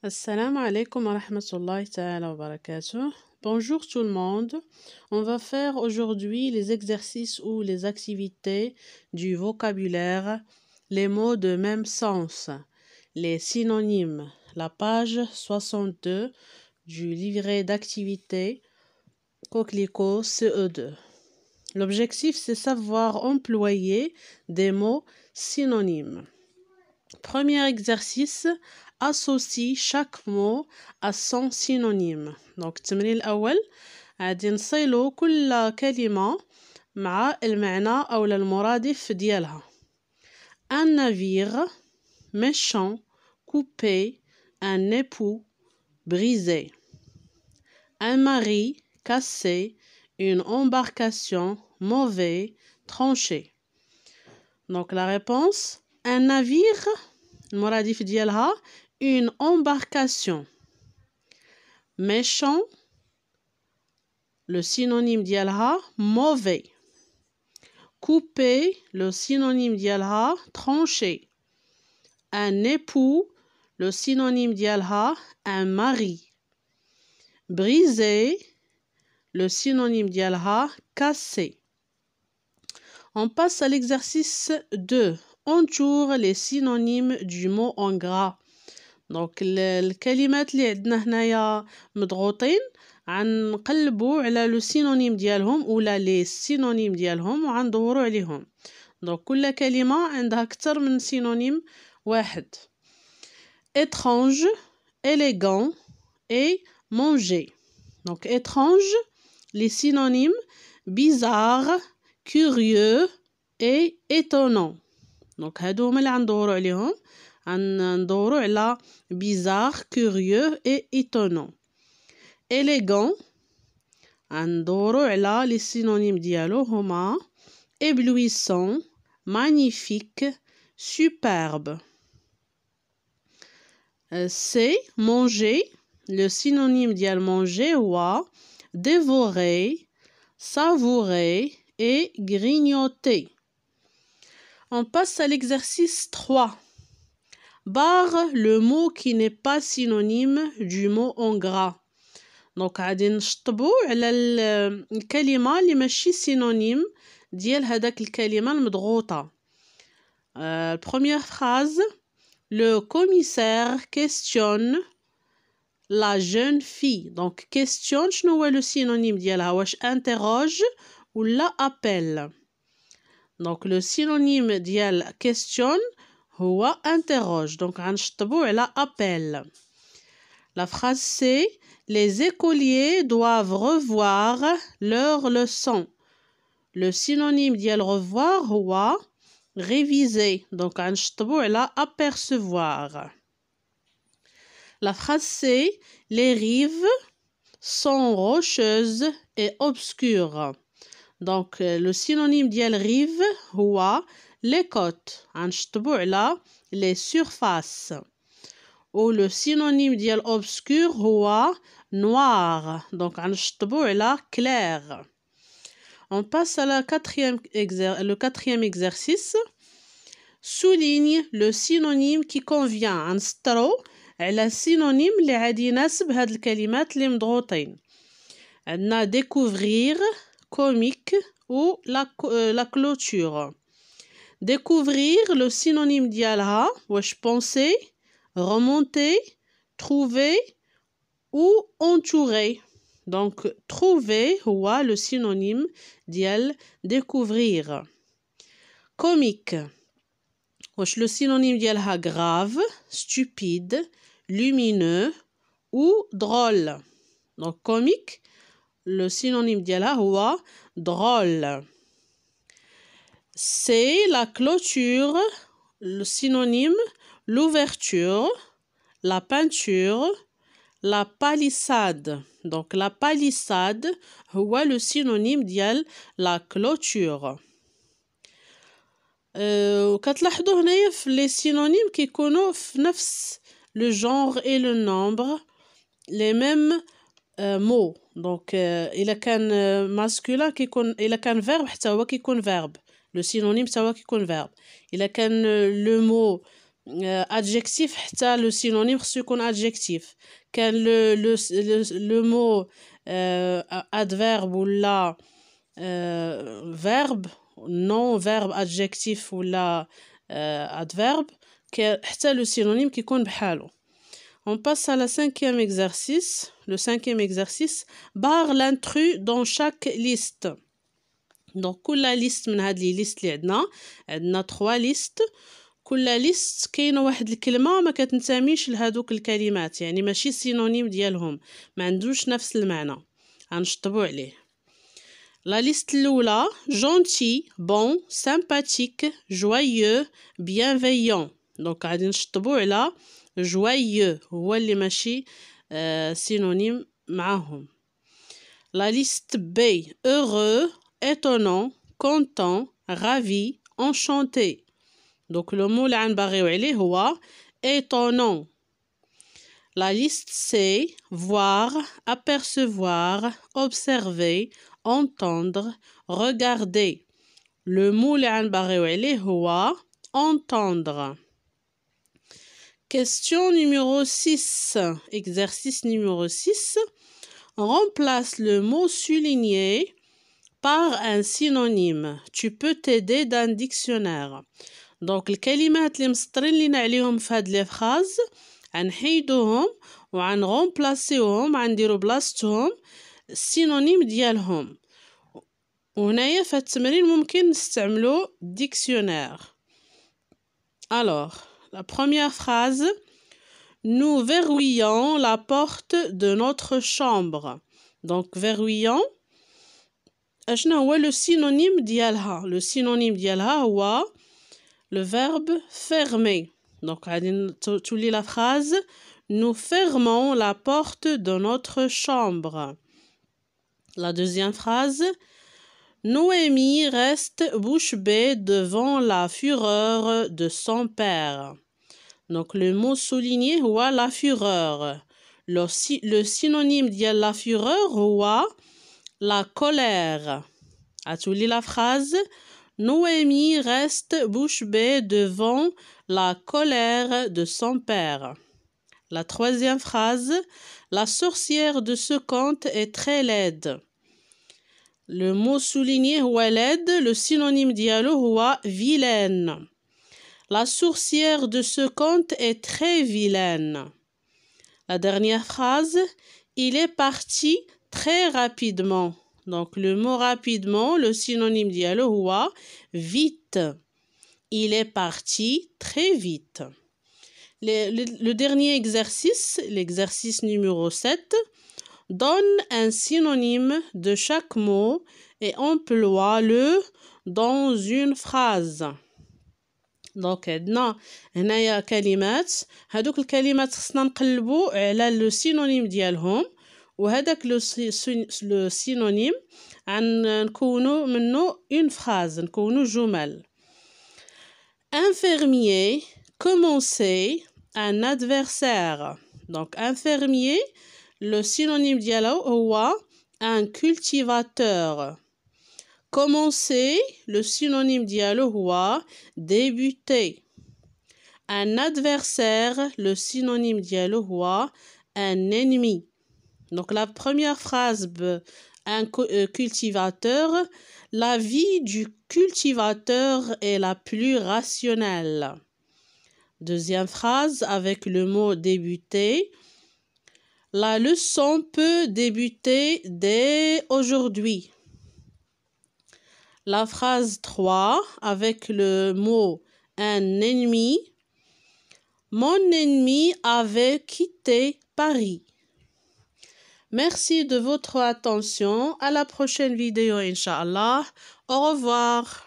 Assalamu alaikum wa rahmatullahi ta'ala wa barakatuh. Bonjour tout le monde. On va faire aujourd'hui les exercices ou les activités du vocabulaire, les mots de même sens, les synonymes, la page 62 du livret d'activités Coquelicot CE2. L'objectif, c'est savoir employer des mots synonymes. Premier exercice, associe chaque mot à son synonyme. Donc التمرين الأول غادي نصيلو كل كلمة مع المعنى أو المرادف ديالها. Un navire, méchant, coupé, un époux, brisé. Un mari, cassé, une embarcation, mauvais, tranché. Donc la réponse, un navire, المرادف ديالها, une embarcation. Méchant, le synonyme ديالها, mauvais. Coupé, le synonyme ديالها, tranché. Un époux, le synonyme ديالها, un mari. Brisé, le synonyme ديالها, cassé. On passe à l'exercice 2. Entoure les synonymes du mot en gras. Donc الكلمات اللي عندنا هنايا مضغوطين غنقلبوا على لو سينونيم ديالهم ولا لي سينونيم ديالهم وغندوروا عليهم. دونك كل كلمة عندها أكثر من سينونيم واحد. Étrange, élégant et manger. Donc étrange, les synonymes bizarre, curieux et étonnant. Donc هادو هما اللي غندورو عليهم. غندورو على bizarre, curieux et étonnant. Élégant غندورو على les synonymes ديالو هما éblouissant, magnifique, superbe. C'est manger, le synonyme ديال manger هو dévorer, savourer et grignoter. On passe à l'exercice 3. Barre le mot qui n'est pas synonyme du mot en gras. Donc غادي نشطبوا على الكلمة اللي ماشي synonyme ديال هذاك الكلمة المضغوطة. Première phrase, le commissaire questionne la jeune fille. Donc questionne شنو هو le synonyme ديالها, واش interroge ولا appelle. Donc le synonyme ديال question هو interroge. Donc غنشطبوا على appelle. La phrase c'est les écoliers doivent revoir leurs leçons. Le synonyme ديال revoir هو réviser. Donc غنشطبوا على apercevoir. La phrase c'est les rives sont rocheuses et obscures. Donc le synonyme ديال rive هو les côtes. غنشطبوا على les surfaces. Ou le synonyme ديال obscur هو noir. Donc غنشطبوا على clair. On passe à le quatrième exercice. Souligne le synonyme qui convient. غنسطروا على synonyme اللي غادي يناسب هاد الكلمات اللي مضغوطين. عندنا découvrir, comique ou la clôture. Découvrir, le synonyme ديالها واش penser, remonter, trouver ou entourer. Donc trouver هو le synonyme ديال découvrir. Comique, واش le synonyme ديالها grave, stupide, lumineux ou drôle. Donc comique, le synonyme ديالها هو drôle. C'est la clôture, le synonyme l'ouverture, la peinture, la palissade. Donc la palissade هو le synonyme ديال la clôture. وكتلاحظوا هنايا في les synonymes كيكونوا في نفس le genre et le nombre les mêmes mots. Donc إلا كان masculin كيكون إلا كان verbe حتى هو كيكون verbe. Le synonyme حتى هو كيكون verbe. إلا كان le mot adjectif حتى le synonyme خصو يكون adjectif. كان le mot adverbe ولا verbe non verbe adjectif ولا adverbe حتى le synonyme كيكون بحالو. On passe à la cinquième exercice. Le cinquième exercice, barre l'intrus dans chaque liste. Donc, كل liste من هاد لي liste اللي عندنا 3 listes. كل liste كاينه واحد الكلمة ما كتنتميش لهادوك الكلمات، يعني ماشي سينونيم ديالهم، ما عندوش نفس المعنى. غنشطبوا عليه. La liste الأولى gentil, bon, sympathique, joyeux, bienveillant. Donc غادي نشطبوا على joyeux هو اللي ماشي synonyme معاهم. La liste B heureux, étonnant, content, ravi, enchanté. Donc le mot اللي غنبغيو عليه هو étonnant. La liste C voir, apercevoir, observer, entendre, regarder. Le mot اللي غنبغيو عليه هو entendre. Question numéro 6. Exercice numéro 6. Remplace le mot souligné par un synonyme. Tu peux t'aider d'un dictionnaire. Donc الكلمات اللي مسطرين لينا عليهم في هاد لي فراز غنحيدوهم وغنغومبلاسيوهم غنديرو بلاصتهم السينونيم ديالهم. وهنايا في التمرين ممكن نستعملو dictionnaire. Alors, la première phrase, nous verrouillons la porte de notre chambre. Donc, verrouillons, اشنا هو le synonyme ديالها. Le synonyme ديالها هو le verbe fermer. Donc, غادي تولي la phrase, nous fermons la porte de notre chambre. La deuxième phrase, Noémie reste bouche bée devant la fureur de son père. Donc le mot souligné هو la fureur. Le synonyme de la fureur هو la colère. أتولي la phrase Noémie reste bouche bée devant la colère de son père. La troisième phrase, la sorcière de ce conte est très laide. Le mot souligné هو laide, le synonyme ديالو هو vilaine. La sorcière de ce conte est très vilaine. La dernière phrase, il est parti très rapidement. Donc le mot rapidement, le synonyme ديالو هو vite. Il est parti très vite. Le dernier exercice, l'exercice numéro 7, donne un synonyme de chaque mot et emploie-le dans une phrase. Donc عندنا هنايا كلمات، هادوك الكلمات خصنا نقلبو على لو سينونيم ديالهم، وهداك لو سينونيم نكونو منو une phrase، نكونو جمل. Infirmier, commencer, un adversaire. Donc infirmier, le synonyme ديالو هو un cultivateur. Commencer, le synonyme ديالو هو débuter. Un adversaire, le synonyme ديالو هو un ennemi. Donc la première phrase, un cultivateur, la vie du cultivateur est la plus rationnelle. Deuxième phrase avec le mot débuter. La leçon peut débuter dès aujourd'hui. La phrase 3 avec le mot un ennemi. Mon ennemi avait quitté Paris. Merci de votre attention. À la prochaine vidéo, Inch'Allah. Au revoir.